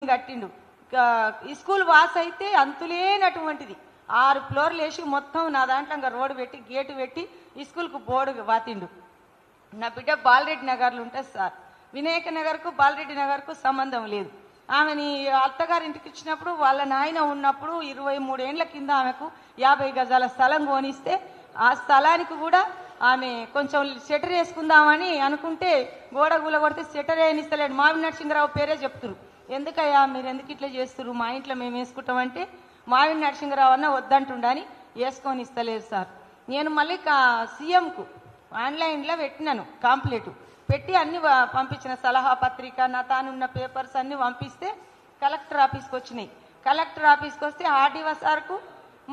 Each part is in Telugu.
బిల్డింగ్ కట్టిండు. ఈ స్కూల్ వాస్ అయితే అంతులేనటువంటిది 6 ఫ్లోర్లు వేసి మొత్తం నా దాంట్లో ఇంకా రోడ్డు పెట్టి గేటు పెట్టి ఈ స్కూల్కు బోర్డు వాతిండు. నా బిడ్డ బాలరెడ్డి నగర్లో ఉంటుంది సార్. వినాయక నగర్కు బాలరెడ్డి నగర్కు సంబంధం లేదు. ఆమెని అత్తగారింటికి ఇచ్చినప్పుడు వాళ్ళ నాయన ఉన్నప్పుడు 23 ఏళ్ల కింద ఆమెకు 50 గజాల స్థలం కొనిస్తే ఆ స్థలానికి కూడా ఆమె కొంచెం షెటర్ వేసుకుందామని అనుకుంటే గోడ గులగొడితే షెటర్ వేయనిస్తలేడు. మావి నరసింహరావు పేరే చెప్తురు. ఎందుకయ్యా మీరు ఎందుకు ఇట్లా చేస్తున్నారు, మా ఇంట్లో మేము వేసుకుంటామంటే మావి నరసింహరావు అన్న వద్దంటుండని వేసుకొని ఇస్తలేదు సార్. నేను మళ్ళీ సీఎంకు ఆన్లైన్లో పెట్టినాను కాంప్లీట్ పెట్టి అన్ని పంపించిన సలహా పత్రిక నా తానున్న పేపర్స్ అన్ని పంపిస్తే కలెక్టర్ ఆఫీస్కి వచ్చినాయి. కలెక్టర్ ఆఫీస్కి వస్తే ఆర్డీఓ సార్కు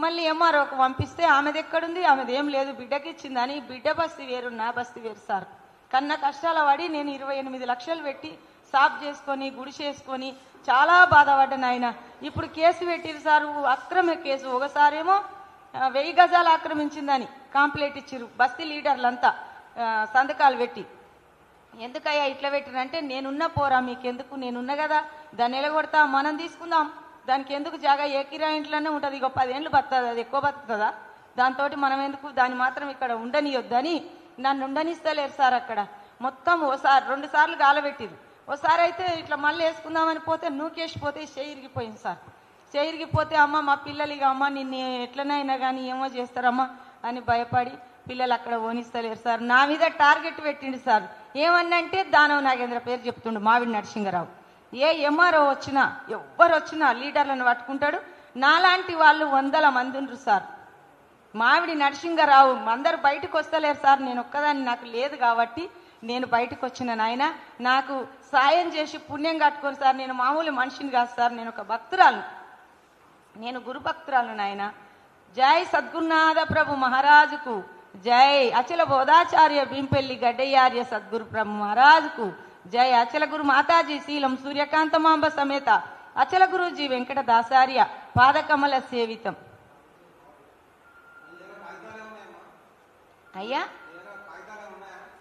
మళ్ళీ ఎంఆర్ఓకు పంపిస్తే ఆమెది ఎక్కడుంది, ఆమెది ఏం లేదు, బిడ్డకి ఇచ్చిందని. బిడ్డ బస్తీ వేరు నా బస్తీ వేరు సార్. కన్న కష్టాల పడి నేను 28 లక్షలు పెట్టి సాఫ్ చేసుకొని గుడి చేసుకొని చాలా బాధపడ్డాను ఆయన. ఇప్పుడు కేసు పెట్టిరు సార్, అక్రమ కేసు. ఒకసారేమో 1000 గజాలు ఆక్రమించిందని కాంప్లైంట్ ఇచ్చిరు బస్తీ లీడర్లంతా సంతకాలు పెట్టి. ఎందుకయ్యా ఇట్లా పెట్టినంటే నేనున్న పోరా మీకెందుకు, నేనున్నా కదా దాన్ని ఎలగొడతా, మనం తీసుకుందాం, దానికి ఎందుకు జాగా ఏ కిరా ఇంట్లోనే ఉంటుంది, ఇక 10 ఏళ్ళు బతుంది, అది ఎక్కువ బతుందా, దాంతో మనం ఎందుకు దాన్ని మాత్రం ఇక్కడ ఉండనియొద్దని నన్ను ఉండనిస్తలేరు సార్. అక్కడ మొత్తం ఓసారి 2 సార్లు గాలబెట్టిరు. ఓసారి అయితే ఇట్లా మళ్ళీ వేసుకుందామని పోతే నూకేసిపోతే చేయిరిగిపోయింది సార్. చేయిరిగిపోతే అమ్మ మా పిల్లలు ఇక అమ్మ నిన్ను ఎట్లనైనా కానీ ఏమో చేస్తారమ్మా అని భయపడి పిల్లలు అక్కడ ఓనిస్తలేరు సార్. నా మీద టార్గెట్ పెట్టిండు సార్. ఏమన్నంటే దానవ నాగేంద్ర పేరు చెప్తుండు మావిడి నరసింహరావు. ఏ ఎంఆర్ఓ వచ్చినా ఎవ్వరు వచ్చినా లీడర్లను పట్టుకుంటాడు. నాలాంటి వాళ్ళు 100 మంది ఉండ్రు సార్. మావిడి నరసింహరావు అందరు బయటకు వస్తలేరు సార్. నేను ఒక్కదాన్ని నాకు లేదు కాబట్టి నేను బయటకు వచ్చిన నాయన నాకు సాయం చేసి పుణ్యం కట్టుకొని సార్. నేను మామూలు మనిషిని కాదు సార్, నేను ఒక భక్తురాలు, నేను గురు భక్తురాలు నాయన. జై సద్గురునాథ ప్రభు మహారాజుకు జై. అచల బోధాచార్య భీంపల్లి గడ్డయ్యార్య సద్గురు ప్రభు మహారాజుకు జై. అచల గురు మాతాజీ శీలం సూర్యకాంతమాంబ సమేత అచల గురూజీ వెంకట దాసార్య పాదకమల సేవితం. అయ్యా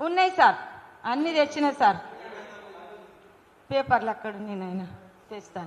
ఉన్నాయి సార్, అన్ని తెచ్చిన సార్. పేపర్లు అక్కడ నేను తెస్తాను.